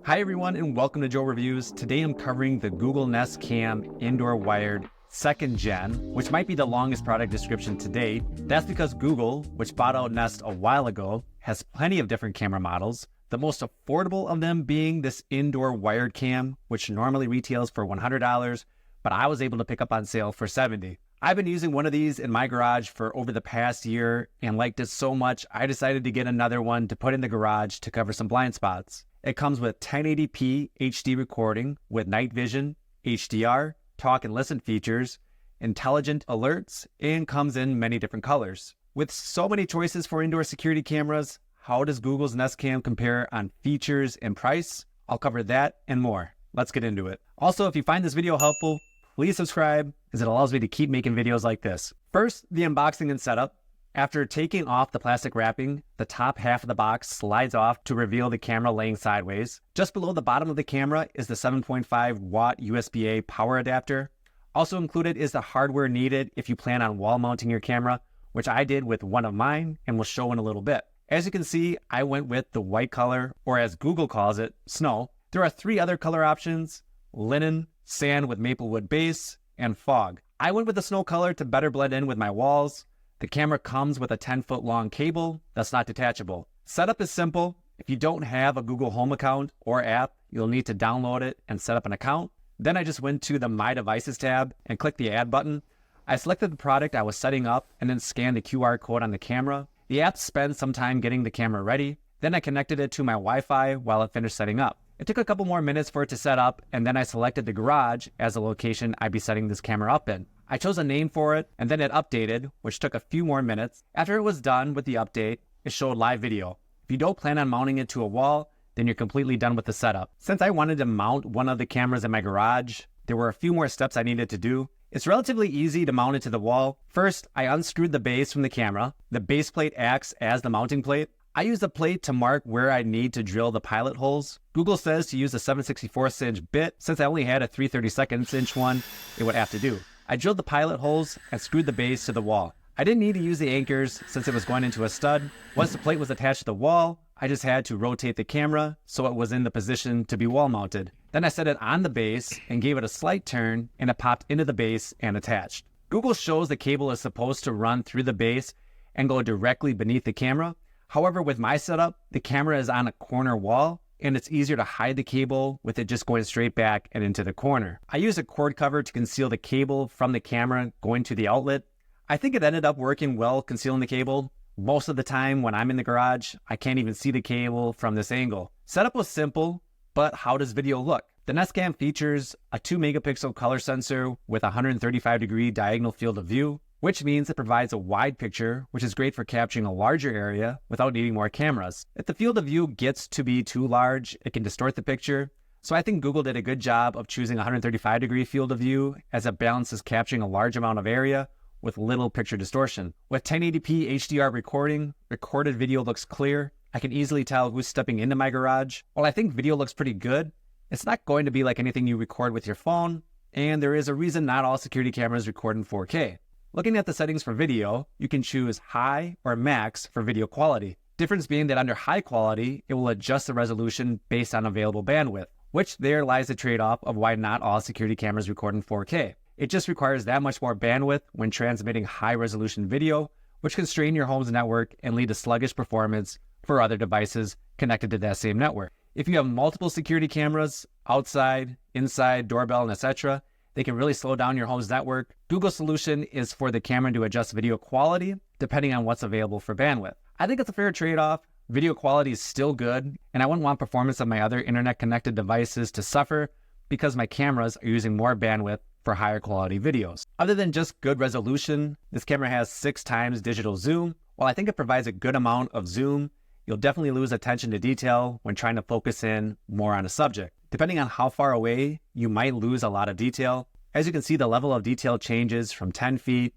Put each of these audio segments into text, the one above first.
Hi everyone and welcome to Joe Reviews. Today I'm covering the Google Nest Cam Indoor Wired 2nd Gen, which might be the longest product description to date. That's because Google, which bought out Nest a while ago, has plenty of different camera models, the most affordable of them being this indoor wired cam, which normally retails for $100, but I was able to pick up on sale for $70. I've been using one of these in my garage for over the past year and liked it so much I decided to get another one to put in the garage to cover some blind spots. It comes with 1080p HD recording with night vision, HDR, talk and listen features, intelligent alerts, and comes in many different colors. With so many choices for indoor security cameras, how does Google's Nest Cam compare on features and price? I'll cover that and more. Let's get into it. Also, if you find this video helpful, please subscribe as it allows me to keep making videos like this. First, the unboxing and setup. After taking off the plastic wrapping, the top half of the box slides off to reveal the camera laying sideways. Just below the bottom of the camera is the 7.5 watt USB-A power adapter. Also included is the hardware needed if you plan on wall mounting your camera, which I did with one of mine and will show in a little bit. As you can see, I went with the white color, or as Google calls it, snow. There are 3 other color options: linen, sand with maplewood base, and fog. I went with the snow color to better blend in with my walls. The camera comes with a 10-foot long cable that's not detachable. Setup is simple. If you don't have a Google Home account or app, you'll need to download it and set up an account. Then I just went to the My Devices tab and clicked the Add button. I selected the product I was setting up and then scanned the QR code on the camera. The app spent some time getting the camera ready. Then I connected it to my Wi-Fi while it finished setting up. It took a couple more minutes for it to set up, and then I selected the garage as the location I'd be setting this camera up in. I chose a name for it, and then it updated, which took a few more minutes. After it was done with the update, it showed live video. If you don't plan on mounting it to a wall, then you're completely done with the setup. Since I wanted to mount one of the cameras in my garage, there were a few more steps I needed to do. It's relatively easy to mount it to the wall. First, I unscrewed the base from the camera. The base plate acts as the mounting plate. I used the plate to mark where I need to drill the pilot holes. Google says to use a 7/64 inch bit. Since I only had a 3/32 inch one, it would have to do. I drilled the pilot holes and screwed the base to the wall. I didn't need to use the anchors since it was going into a stud. Once the plate was attached to the wall, I just had to rotate the camera so it was in the position to be wall mounted. Then I set it on the base and gave it a slight turn, and it popped into the base and attached. Google shows the cable is supposed to run through the base and go directly beneath the camera. However, with my setup, the camera is on a corner wall, and it's easier to hide the cable with it just going straight back and into the corner. I used a cord cover to conceal the cable from the camera going to the outlet. I think it ended up working well concealing the cable. Most of the time when I'm in the garage, I can't even see the cable from this angle. Setup was simple, but how does video look? The Nest Cam features a 2 megapixel color sensor with a 135-degree diagonal field of view, which means it provides a wide picture, which is great for capturing a larger area without needing more cameras. If the field of view gets to be too large, it can distort the picture. So I think Google did a good job of choosing a 135-degree field of view, as it balances capturing a large amount of area with little picture distortion. With 1080p HDR recording, recorded video looks clear. I can easily tell who's stepping into my garage. While I think video looks pretty good, it's not going to be like anything you record with your phone, and there is a reason not all security cameras record in 4K. Looking at the settings for video, you can choose high or max for video quality. Difference being that under high quality, it will adjust the resolution based on available bandwidth, which there lies the trade-off of why not all security cameras record in 4K. It just requires that much more bandwidth when transmitting high-resolution video, which can strain your home's network and lead to sluggish performance for other devices connected to that same network. If you have multiple security cameras, outside, inside, doorbell, and etc., they can really slow down your home's network. Google's solution is for the camera to adjust video quality depending on what's available for bandwidth. I think it's a fair trade-off. Video quality is still good, and I wouldn't want performance of my other internet-connected devices to suffer because my cameras are using more bandwidth for higher quality videos. Other than just good resolution, this camera has 6 times digital zoom. While I think it provides a good amount of zoom, you'll definitely lose attention to detail when trying to focus in more on a subject. Depending on how far away, you might lose a lot of detail. As you can see, the level of detail changes from 10 feet,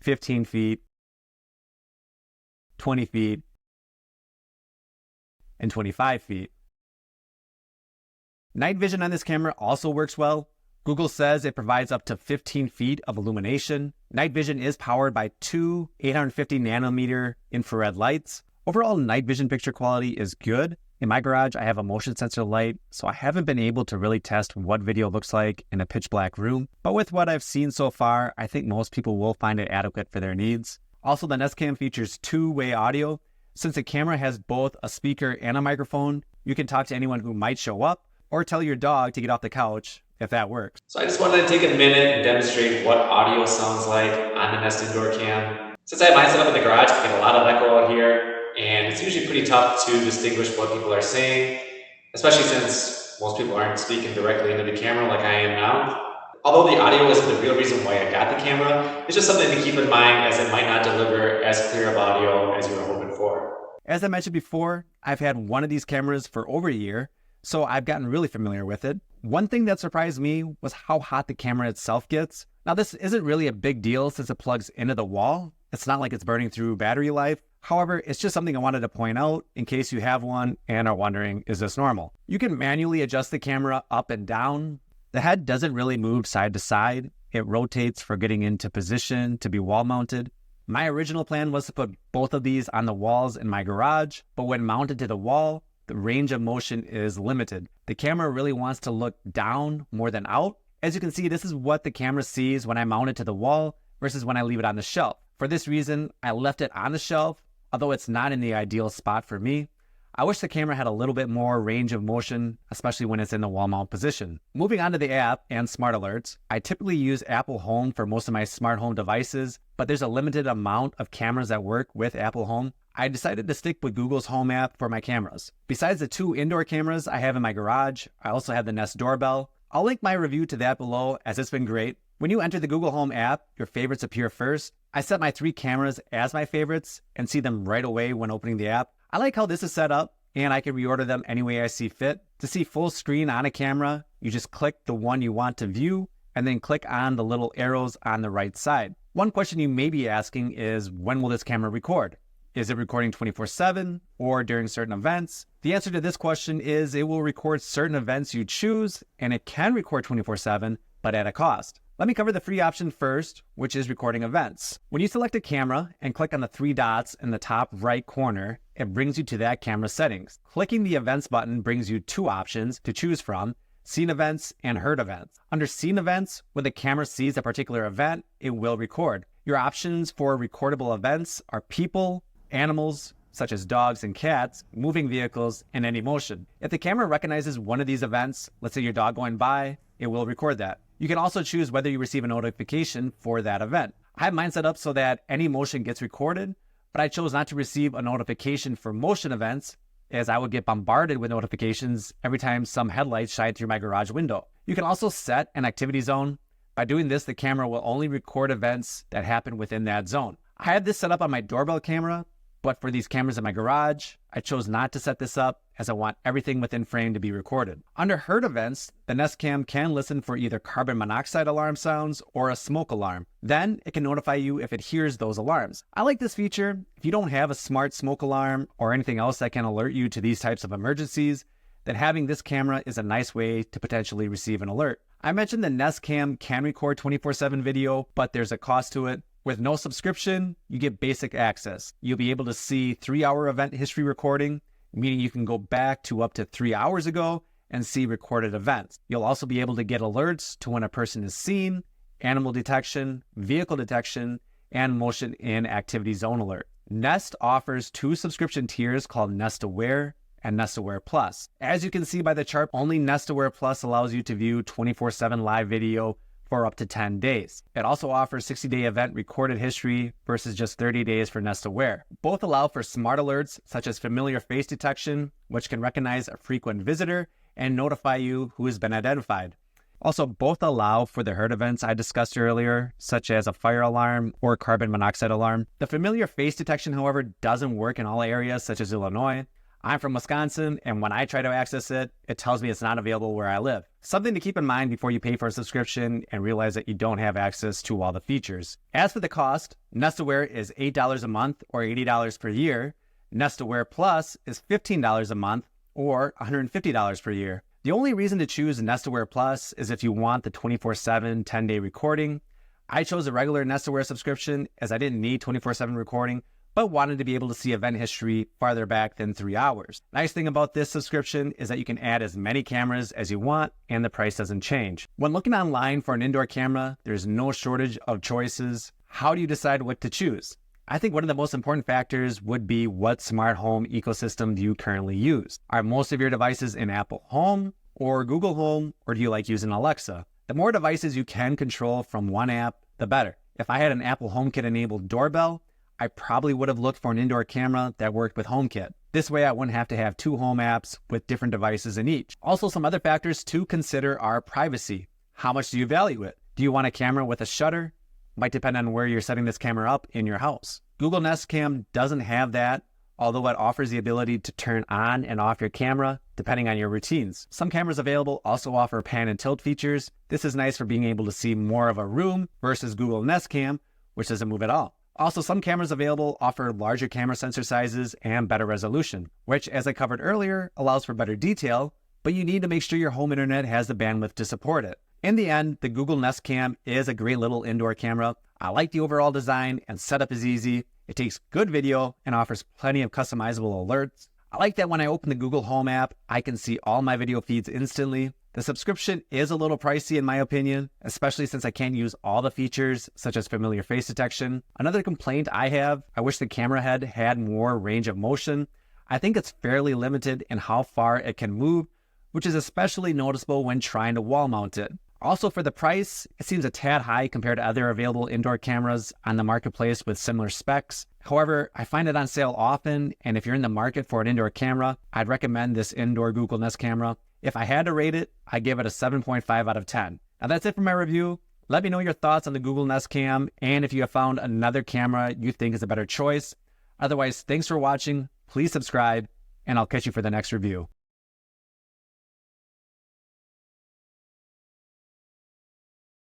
15 feet, 20 feet, and 25 feet. Night vision on this camera also works well. Google says it provides up to 15 feet of illumination. Night vision is powered by 2 850 nanometer infrared lights. Overall night vision picture quality is good. In my garage, I have a motion sensor light, so I haven't been able to really test what video looks like in a pitch black room. But with what I've seen so far, I think most people will find it adequate for their needs. Also, the Nest Cam features two-way audio. Since the camera has both a speaker and a microphone, you can talk to anyone who might show up or tell your dog to get off the couch if that works. So I just wanted to take a minute and demonstrate what audio sounds like on the Nest Indoor Cam. Since I have mine set up in the garage, I get a lot of echo out here, and it's usually pretty tough to distinguish what people are saying, especially since most people aren't speaking directly into the camera like I am now. Although the audio isn't the real reason why I got the camera, it's just something to keep in mind as it might not deliver as clear of audio as you were hoping for. As I mentioned before, I've had one of these cameras for over a year, so I've gotten really familiar with it. One thing that surprised me was how hot the camera itself gets. Now, this isn't really a big deal since it plugs into the wall. It's not like it's burning through battery life. However, it's just something I wanted to point out in case you have one and are wondering, is this normal? You can manually adjust the camera up and down. The head doesn't really move side to side. It rotates for getting into position to be wall mounted. My original plan was to put both of these on the walls in my garage, but when mounted to the wall, the range of motion is limited. The camera really wants to look down more than out. As you can see, this is what the camera sees when I mount it to the wall versus when I leave it on the shelf. For this reason, I left it on the shelf, although it's not in the ideal spot for me. I wish the camera had a little bit more range of motion, especially when it's in the wall mount position. Moving on to the app and smart alerts, I typically use Apple Home for most of my smart home devices, but there's a limited amount of cameras that work with Apple Home. I decided to stick with Google's Home app for my cameras. Besides the two indoor cameras I have in my garage, I also have the Nest Doorbell. I'll link my review to that below as it's been great. When you enter the Google Home app, your favorites appear first. I set my 3 cameras as my favorites and see them right away when opening the app. I like how this is set up, and I can reorder them any way I see fit. To see full screen on a camera, you just click the one you want to view and then click on the little arrows on the right side. One question you may be asking is, when will this camera record? Is it recording 24/7 or during certain events? The answer to this question is it will record certain events you choose, and it can record 24/7, but at a cost. Let me cover the free option first, which is recording events. When you select a camera and click on the 3 dots in the top right corner, it brings you to that camera settings. Clicking the events button brings you 2 options to choose from: seen events and heard events. Under seen events, when the camera sees a particular event, it will record. Your options for recordable events are people, animals, such as dogs and cats, moving vehicles, and any motion. If the camera recognizes one of these events, let's say your dog going by, it will record that. You can also choose whether you receive a notification for that event. I have mine set up so that any motion gets recorded, but I chose not to receive a notification for motion events, as I would get bombarded with notifications every time some headlights shine through my garage window. You can also set an activity zone. By doing this, the camera will only record events that happen within that zone. I have this set up on my doorbell camera, but for these cameras in my garage, I chose not to set this up as I want everything within frame to be recorded. Under heard events, the Nest Cam can listen for either carbon monoxide alarm sounds or a smoke alarm. Then it can notify you if it hears those alarms. I like this feature. If you don't have a smart smoke alarm or anything else that can alert you to these types of emergencies, then having this camera is a nice way to potentially receive an alert. I mentioned the Nest Cam can record 24/7 video, but there's a cost to it. With no subscription, you get basic access. You'll be able to see 3-hour event history recording, meaning you can go back to up to 3 hours ago and see recorded events. You'll also be able to get alerts to when a person is seen, animal detection, vehicle detection, and motion in activity zone alert. Nest offers 2 subscription tiers called Nest Aware and Nest Aware Plus. As you can see by the chart, only Nest Aware Plus allows you to view 24/7 live video for up to 10 days. It also offers 60-day event recorded history versus just 30 days for Nest Aware. Both allow for smart alerts such as familiar face detection, which can recognize a frequent visitor and notify you who has been identified. Also, both allow for the heard events I discussed earlier, such as a fire alarm or carbon monoxide alarm. The familiar face detection, however, doesn't work in all areas such as Illinois. I'm from Wisconsin, and when I try to access it, it tells me it's not available where I live. Something to keep in mind before you pay for a subscription and realize that you don't have access to all the features. As for the cost, Nest Aware is $8 a month or $80 per year. Nest Aware Plus is $15 a month or $150 per year. The only reason to choose Nest Aware Plus is if you want the 24/7 10-day recording. I chose a regular Nest Aware subscription as I didn't need 24/7 recording, but wanted to be able to see event history farther back than 3 hours. Nice thing about this subscription is that you can add as many cameras as you want and the price doesn't change. When looking online for an indoor camera, there's no shortage of choices. How do you decide what to choose? I think one of the most important factors would be what smart home ecosystem do you currently use? Are most of your devices in Apple Home or Google Home, or do you like using Alexa? The more devices you can control from one app, the better. If I had an Apple HomeKit enabled doorbell, I probably would have looked for an indoor camera that worked with HomeKit. This way I wouldn't have to have 2 home apps with different devices in each. Also, some other factors to consider are privacy. How much do you value it? Do you want a camera with a shutter? Might depend on where you're setting this camera up in your house. Google Nest Cam doesn't have that, although it offers the ability to turn on and off your camera depending on your routines. Some cameras available also offer pan and tilt features. This is nice for being able to see more of a room versus Google Nest Cam, which doesn't move at all. Also, some cameras available offer larger camera sensor sizes and better resolution, which, as I covered earlier, allows for better detail, but you need to make sure your home internet has the bandwidth to support it. In the end, the Google Nest Cam is a great little indoor camera. I like the overall design and setup is easy. It takes good video and offers plenty of customizable alerts. I like that when I open the Google Home app, I can see all my video feeds instantly. The subscription is a little pricey in my opinion, especially since I can't use all the features such as familiar face detection. Another complaint I have, I wish the camera head had more range of motion. I think it's fairly limited in how far it can move, which is especially noticeable when trying to wall mount it. Also, for the price, it seems a tad high compared to other available indoor cameras on the marketplace with similar specs. However, I find it on sale often, and if you're in the market for an indoor camera, I'd recommend this indoor Google Nest camera. If I had to rate it, I'd give it a 7.5 out of 10. Now that's it for my review. Let me know your thoughts on the Google Nest Cam, and if you have found another camera you think is a better choice. Otherwise, thanks for watching, please subscribe, and I'll catch you for the next review.